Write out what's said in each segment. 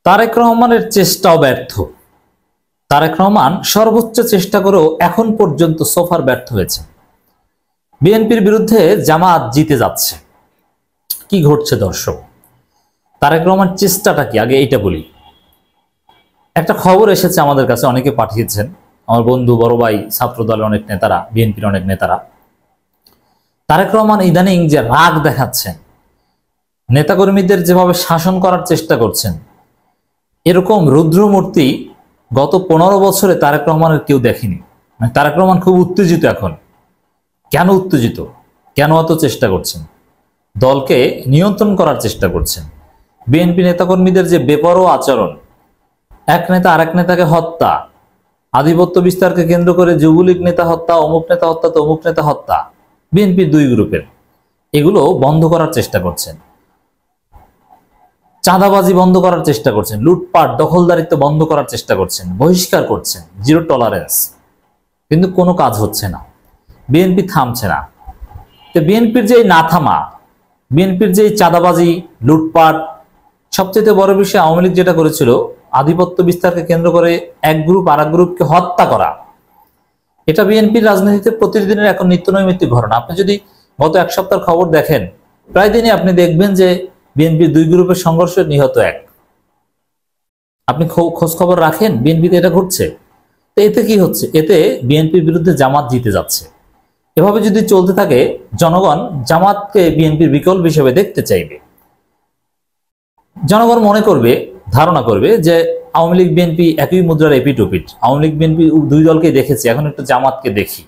তারেক রহমানের চেষ্টাও ব্যর্থ। তারেক রহমান সর্বোচ্চ চেষ্টা করেও এখন পর্যন্ত সোফার ব্যর্থ হয়েছে। বিএনপির বিরুদ্ধে জামাত জিতে যাচ্ছে। কি ঘটছে দর্শক? তারেক রহমান চেষ্টাটা কি, আগে এটা বলি। একটা খবর এসেছে আমাদের কাছে, অনেকে পাঠিয়েছেন, আমার বন্ধু, বড় ভাই, ছাত্র দলের অনেক নেতারা, বিএনপির অনেক নেতারা। তারেক রহমান ইদানিং যে রাগ দেখাচ্ছেন, নেতাকর্মীদের যেভাবে শাসন করার চেষ্টা করছেন, এরকম রুদ্রমূর্তি গত 15 বছরে তারেক রহমানের কেউ দেখেনি। তারেক রহমান খুব উত্তেজিত এখন। কেন উত্তেজিত? কেন এত চেষ্টা করছেন? দলকে নিয়ন্ত্রণ করার চেষ্টা করছেন। বিএনপি নেতাকর্মীদের যে বেপরোয়া আচরণ, এক নেতা আরেক নেতাকে হত্যা, আধিপত্য বিস্তারকে কেন্দ্র করে যুবলীগ নেতা হত্যা, অমুক নেতা হত্যা, তমুক নেতা হত্যা, বিএনপির দুই গ্রুপের, এগুলো বন্ধ করার চেষ্টা করছেন। চাঁদাবাজি বন্ধ করার চেষ্টা করছেন, লুটপাট দখলদারিত্ব বন্ধ করার চেষ্টা করছেন, বহিষ্কার করছেন, জিরো টলারেন্স। কিন্তু কোনো কাজ হচ্ছে না, বিএনপি থামছে না। তো বিএনপির যে না থামা, বিএনপির যে চাঁদাবাজি, লুটপাট, সবচেয়ে বড় বিষয় আওয়ামী লীগ যেটা করেছিল, আধিপত্য বিস্তারকে কেন্দ্র করে এক গ্রুপ আর এক গ্রুপকে হত্যা করা, এটা বিএনপির রাজনীতিতে প্রতিদিনের এখন নিত্য নৈমিত্তিক ঘটনা। আপনি যদি গত এক সপ্তাহের খবর দেখেন, প্রায় দিনই আপনি দেখবেন যে বিএনপির দুই গ্রুপের সংঘর্ষে নিহত এক। আপনি খোঁজ খবর রাখেন, বিএনপিতে এটা ঘটছে। তো এতে কি হচ্ছে? এতে বিএনপির বিরুদ্ধে জামাত জিতে যাচ্ছে। এভাবে যদি চলতে থাকে, জনগণ জামাতকে বিএনপির বিকল্প হিসেবে দেখতে চাইবে। জনগণ মনে করবে, ধারণা করবে যে আওয়ামী লীগ বিএনপি একই মুদ্রার এপিট ওপিট, আওয়ামী লীগ বিএনপি দুই দলকে দেখেছি, এখন একটু জামাতকে দেখি।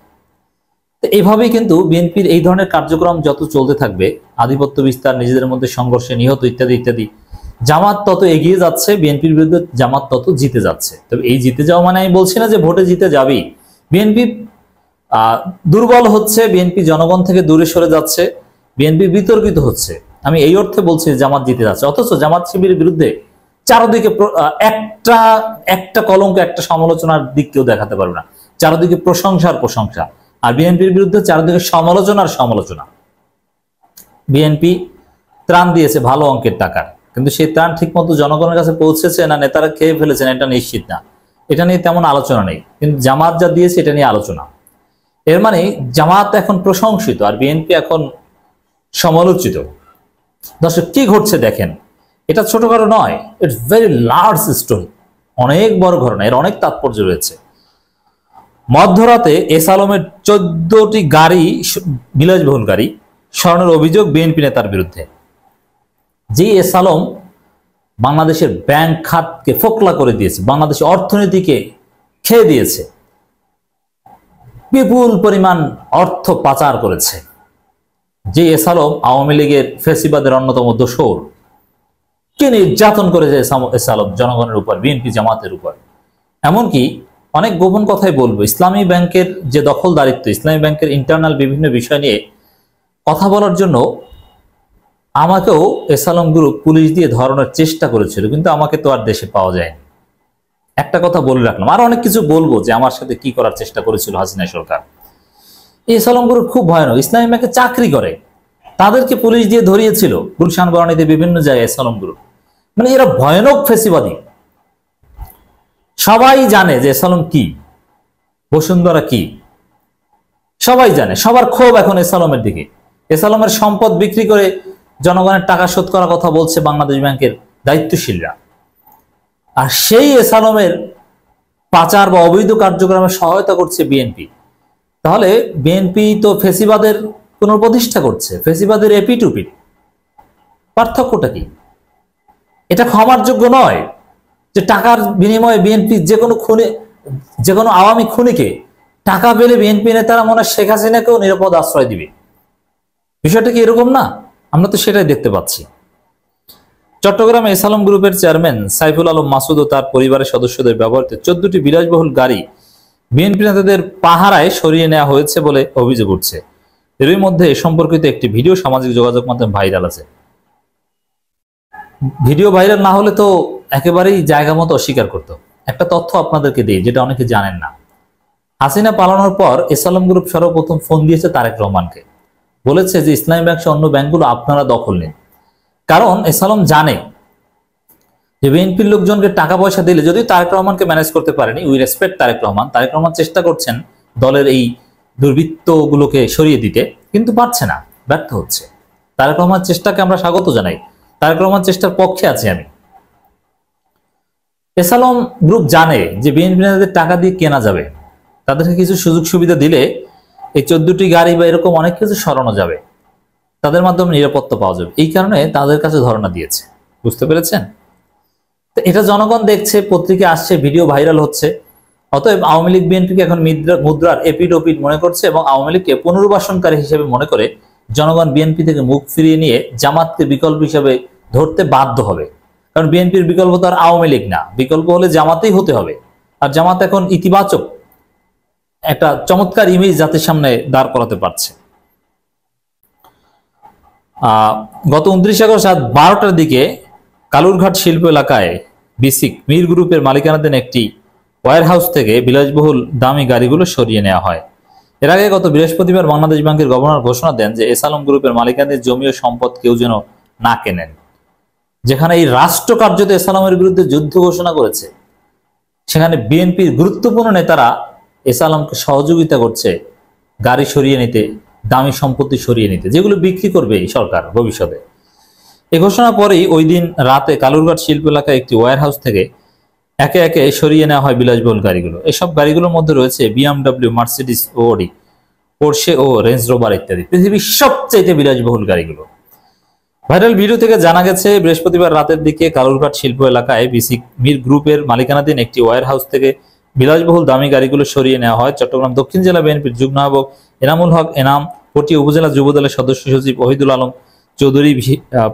তো এইভাবেই কিন্তু বিএনপির এই ধরনের কার্যক্রম যত চলতে থাকবে, আধিপত্য বিস্তার, নিজেদের মধ্যে সংঘর্ষে নিহত ইত্যাদি ইত্যাদি, জামাত তত এগিয়ে যাচ্ছে, বিএনপির বিরুদ্ধে জামাত তত জিতে যাচ্ছে। তবে এই জিতে যাওয়া মানে আমি বলছি না যে ভোটে জিতে যাবেই। বিএনপি দুর্বল হচ্ছে, বিএনপি জনগণ থেকে দূরে সরে যাচ্ছে, বিএনপি বিতর্কিত হচ্ছে, আমি এই অর্থে বলছি জামাত জিতে যাচ্ছে। অথচ জামাত শিবিরের বিরুদ্ধে চারদিকে একটা কলঙ্ক, একটা সমালোচনার দিক কেউ দেখাতে পারবে না। চারদিকে প্রশংসার প্রশংসা, আর বিএনপির বিরুদ্ধে চারদিকে সমালোচনার সমালোচনা। বিএনপি ত্রাণ দিয়েছে ভালো অঙ্কের টাকার, কিন্তু সেই ত্রাণ ঠিক মতো জনগণের কাছে পৌঁছেছে না নেতারা খেয়ে ফেলেছেন এটা নিশ্চিত না। এটা নিয়ে তেমন আলোচনা নেই, কিন্তু জামাত যা দিয়েছে এটা নিয়ে আলোচনা। এর মানে জামাত এখন প্রশংসিত আর বিএনপি এখন সমালোচিত। দর্শক, কি ঘটছে দেখেন, এটা ছোটখাটো নয়, ইটস ভেরি লার্জ স্টোরি, অনেক বড় ঘটনা, এর অনেক তাৎপর্য রয়েছে। মধ্যরাতে এস আলমের 14টি গাড়ি, বিলাসবহুল গাড়ি স্বর্ণের অভিযোগ বিএনপি নেতার বিরুদ্ধে। যে এস আলম বাংলাদেশের ব্যাংক খাতকে ফোকলা করে দিয়েছে, বাংলাদেশের অর্থনীতিকে খেয়ে দিয়েছে, বিপুল পরিমাণ অর্থ পাচার করেছে। যে এস আলম আওয়ামী লীগের ফেসিবাদের অন্যতম দোসর, কে নির্যাতন করেছে এস আলম জনগণের উপর, বিএনপি জামাতের উপর। এমনকি অনেক গোপন কথাই বলবো, ইসলামী ব্যাংকের যে দখলদারিত্ব, ইসলামী ব্যাংকের ইন্টারনাল বিভিন্ন বিষয় নিয়ে কথা বলার জন্য আমাকেও এস আলম গ্রুপ পুলিশ দিয়ে ধরানোর চেষ্টা করেছিল, কিন্তু আমাকে তো আর দেশে পাওয়া যায়নি। একটা কথা বলে রাখলাম, আর অনেক কিছু বলবো যে আমার সাথে কি করার চেষ্টা করেছিল হাসিনা সরকার। এস আলম গ্রুপ খুব ভয়ানক, ইসলামী ব্যাংকে চাকরি করে, তাদেরকে পুলিশ দিয়ে ধরিয়েছিল গুলশান বনানীতে বিভিন্ন জায়গায়। এস আলম গ্রুপ মানে এরা ভয়ানক ফেসিবাদী। সবাই জানে যে এস আলম কি, বসুন্ধরা কি, সবাই জানে। সবার ক্ষোভ এখন এস আলমের দিকে। এস আলমের সম্পদ বিক্রি করে জনগণের টাকা শোধ করার কথা বলছে বাংলাদেশ ব্যাংকের দায়িত্বশীলরা, আর সেই এস আলমের পাচার বা অবৈধ কার্যক্রমে সহায়তা করছে বিএনপি। তাহলে বিএনপি তো ফেসিবাদের পুনঃপ্রতিষ্ঠা করছে, ফেসিবাদের এপিট ওপিট। পার্থক্যটা কি? এটা ক্ষমার যোগ্য নয় যে টাকার বিনিময়ে বিএনপি যে কোনো আওয়ামী খুনিকে টাকা পেলে বিএনপি নেতারা মনে হয় শেখ হাসিনাকেও নিরাপদ আশ্রয় দিবে। বিষয়টা কি এরকম না? আমরা তো সেটাই দেখতে পাচ্ছি। চট্টগ্রামে এস আলম গ্রুপের চেয়ারম্যান সাইফুল আলম মাসুদ ও তার পরিবারের সদস্যদের ব্যবহৃত 14টি বিলাসবহুল গাড়ি বিএনপি নেতাদের পাহারায় সরিয়ে নেওয়া হয়েছে বলে অভিযোগ উঠছে। এরই মধ্যে এ সম্পর্কিত একটি ভিডিও সামাজিক যোগাযোগ মাধ্যমে ভাইরাল আছে। ভিডিও ভাইরাল না হলে তো একেবারেই জায়গা মতো অস্বীকার করতো। একটা তথ্য আপনাদেরকে দিই যেটা অনেকে জানেন না। হাসিনা পালানোর পর এস আলম গ্রুপ সর্বপ্রথম ফোন দিয়েছে তারেক রহমানকে, বলেছে যে ইসলামী ব্যাংক সহ অন্য ব্যাংকগুলো আপনারা দখল নিন। কারণ এস আলম জানে যে বিএনপির লোকজনকে টাকা পয়সা দিলে, যদি তারেক রহমানকে ম্যানেজ করতে পারেনি, উই রেসপেক্ট তারেক রহমান চেষ্টা করছেন দলের এই দুর্বৃত্তগুলোকে সরিয়ে দিতে, কিন্তু পারছে না, ব্যর্থ হচ্ছে। তারেক রহমান চেষ্টাকে আমরা স্বাগত জানাই, তারেক রহমান চেষ্টার পক্ষে আছি আমি। এসালম গ্রুপ জানে যে বিএনপি নেতাদের টাকা দিয়ে কেনা যাবে, তাদেরকে কিছু সুযোগ সুবিধা দিলে এই 14টি গাড়ি বা এরকম অনেক কিছু সরানো যাবে, তাদের মাধ্যমে নিরাপত্তা পাওয়া যাবে। এই কারণে তাদের কাছে ধরনা দিয়েছে, বুঝতে পেরেছেন? তো এটা জনগণ দেখছে, পত্রিকা আসছে, ভিডিও ভাইরাল হচ্ছে। অতএব আওয়ামী লীগ বিএনপিকে এখন মুদ্রার এপিড ওপিড মনে করছে এবং আওয়ামী লীগকে পুনর্বাসনকারী হিসেবে মনে করে জনগণ বিএনপি থেকে মুখ ফিরিয়ে নিয়ে জামাতকে বিকল্প হিসেবে ধরতে বাধ্য হবে। কারণ বিএনপির বিকল্প তো আর আওয়ামী লীগ না, বিকল্প হলে জামাতেই হতে হবে। আর জামাত এখন ইতিবাচক একটা চমৎকার ইমেজ জাতির সামনে দাঁড় করাতে পারছে। গত 29 আগস্ট রাত 12টার দিকে কালুরঘাট শিল্প এলাকায় বিসিক মির গ্রুপের মালিকানাধীন একটি ওয়্যার হাউস থেকে বিলাসবহুল দামি গাড়িগুলো সরিয়ে নেওয়া হয়। এর আগে গত বৃহস্পতিবার বাংলাদেশ ব্যাংকের গভর্নর ঘোষণা দেন যে এসালম গ্রুপের মালিকানাধীন জমি ও সম্পদ কেউ যেন না কেনেন। যেখানে এই রাষ্ট্র কার্যত এসালমের বিরুদ্ধে যুদ্ধ ঘোষণা করেছে, সেখানে বিএনপির গুরুত্বপূর্ণ নেতারা এসালমকে সহযোগিতা করছে গাড়ি সরিয়ে নিতে, দামি সম্পত্তি সরিয়ে নিতে, যেগুলো বিক্রি করবে এই সরকার ভবিষ্যতে। এ ঘোষণা পরেই ওই দিন রাতে কালুরঘাট শিল্প এলাকায় একটি ওয়্যার হাউস থেকে একে একে সরিয়ে নেওয়া হয় বিলাসবহুল গাড়িগুলো। এসব গাড়িগুলোর মধ্যে রয়েছে BMW, মার্সিডিজ, ওডি, পোর্শে ও রেঞ্জ রোভার ইত্যাদি, পৃথিবীর সবচেয়ে বিলাসবহুল গাড়িগুলো। ভাইরাল ভিডিও থেকে জানা গেছে বৃহস্পতিবার রাতের দিকে কালুরঘাট শিল্প এলাকায় বিসিক মির গ্রুপের মালিকানাধীন একটি ওয়্যার হাউস থেকে বিলাসবহুল দামি গাড়িগুলো সরিয়ে নেওয়া হয়। চট্টগ্রাম দক্ষিণ জেলা বিএনপির যুগ্ম আহ্বায়ক এনামুল হক এনাম, পটিয়া উপজেলা যুবদলের সদস্য সচিব ওহিদুল আলম চৌধুরী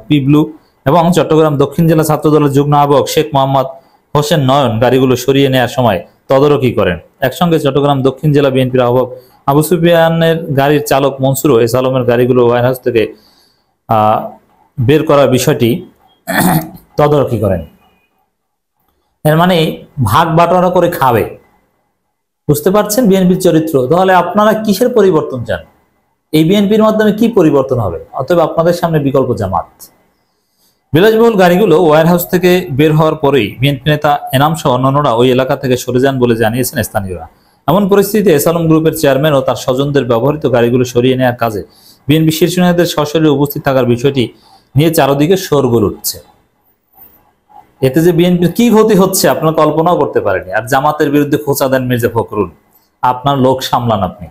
পিবলু এবং চট্টগ্রাম দক্ষিণ জেলা ছাত্রদলের যুগ্ম আহ্বায়ক শেখ মোহাম্মদ হোসেন নয়ন গাড়িগুলো সরিয়ে নেওয়ার সময় তদারকি করেন। একসঙ্গে চট্টগ্রাম দক্ষিণ জেলা বিএনপির আহ্বায়ক আবু সুফিয়ানের গাড়ির চালক মনসুর এসালমের গাড়িগুলো ওয়্যার হাউস থেকে বের করার বিষয়টি তদারকি করেন। এর মানে ভাগ বাটোয়ারা করে খাবে, বুঝতে পারছেন বিএনপির চরিত্র? তাহলে আপনারা কিসের পরিবর্তন চান? এই বিএনপির মাধ্যমে কি পরিবর্তন হবে? অতএব আপনাদের সামনে বিকল্প জামাত। বিলাসবহুল গাড়িগুলো ওয়্যার হাউস থেকে বের হওয়ার পরেই বিএনপি নেতা এনাম সহ অন্যান্যরা ওই এলাকা থেকে সরে যান বলে জানিয়েছেন স্থানীয়রা। এমন পরিস্থিতিতে এসালম গ্রুপের চেয়ারম্যান ও তার স্বজনদের ব্যবহৃত গাড়িগুলো সরিয়ে নেওয়ার কাজে বিএনপি শীর্ষ নেতাদের সশরীরে উপস্থিত থাকার বিষয়টি নিয়ে চারদিকে শোরগোল উঠছে। এতে যে বিএনপির কি ক্ষতি হচ্ছে আপনারা কল্পনাও করতে পারেনি। আর জামাতের বিরুদ্ধে খোঁচা দেন মির্জা ফখরুল, আপনার লোক সামলান আপনি,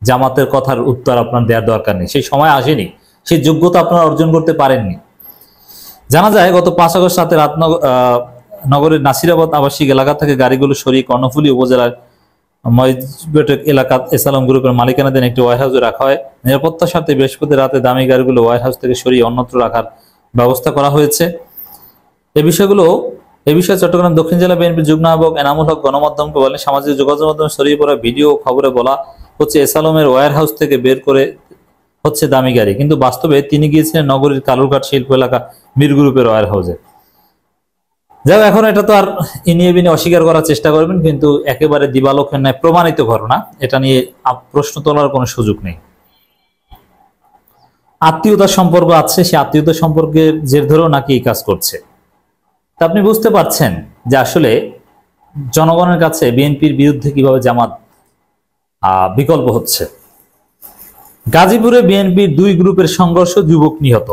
জামাতের কথার উত্তর আপনার দেওয়ার দরকার নেই, সেই সময় আসেনি, সেই যোগ্যতা আপনারা অর্জন করতে পারেননি। জানা যায় গত 5 আগস্ট রাতে নগরের নাসিরাবাদ আবাসিক এলাকা থেকে গাড়িগুলো সরিয়ে কর্ণফুলী উপজেলার ময়জবেটক এলাকা এসালম গ্রুপের মালিকানাধীন একটি ওয়্যার হাউসে রাখা হয়। নিরাপত্তার স্বার্থে বৃহস্পতিবার রাতে দামি গাড়িগুলো ওয়্যার হাউস থেকে সরিয়ে অন্যত্র রাখার ব্যবস্থা করা হয়েছে। এ বিষয়ে চট্টগ্রাম দক্ষিণ জেলা বিএনপির যুগ্ম আহ্বায়ক এনামুল হক গণমাধ্যমকে বলেন, সামাজিক যোগাযোগ মাধ্যমে ছড়িয়ে পড়া ভিডিও খবরে বলা হচ্ছে এসালমের ওয়্যার হাউস থেকে বের করে হচ্ছে দামি গাড়ি, কিন্তু বাস্তবে তিনি গিয়েছিলেন নগরীর কালুরঘাট শিল্প এলাকা মির গ্রুপের ওয়্যার হাউসে। যাই এখন এটা তো আর ইনিয়ে বিনিয়ে অস্বীকার করার চেষ্টা করবেন, কিন্তু একেবারে দিবালোকের ন্যায় প্রমাণিত ঘটনা, এটা নিয়ে প্রশ্ন তোলার কোনো সুযোগ নেই। আত্মীয়তার সম্পর্ক আছে, সে আত্মীয়তার সম্পর্কের জের ধরেও নাকি এই কাজ করছে। তা আপনি বুঝতে পারছেন যে আসলে জনগণের কাছে বিএনপির বিরুদ্ধে কিভাবে জামাত বিকল্প হচ্ছে। গাজীপুরে বিএনপির 2 গ্রুপের সংঘর্ষ, যুবক নিহত।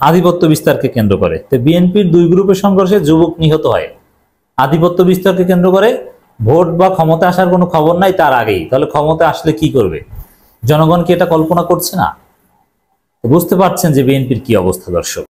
আধিপত্য বিস্তারকে কেন্দ্র করে বিএনপির 2 গ্রুপের সংঘর্ষে যুবক নিহত হয়, আধিপত্য বিস্তারকে কেন্দ্র করে। ভোট বা ক্ষমতা আসার কোনো খবর নাই তার আগেই, তাহলে ক্ষমতা আসলে কি করবে? জনগণ কি এটা কল্পনা করছে না? বুঝতে পারছেন যে বিএনপির কি অবস্থা দর্শক।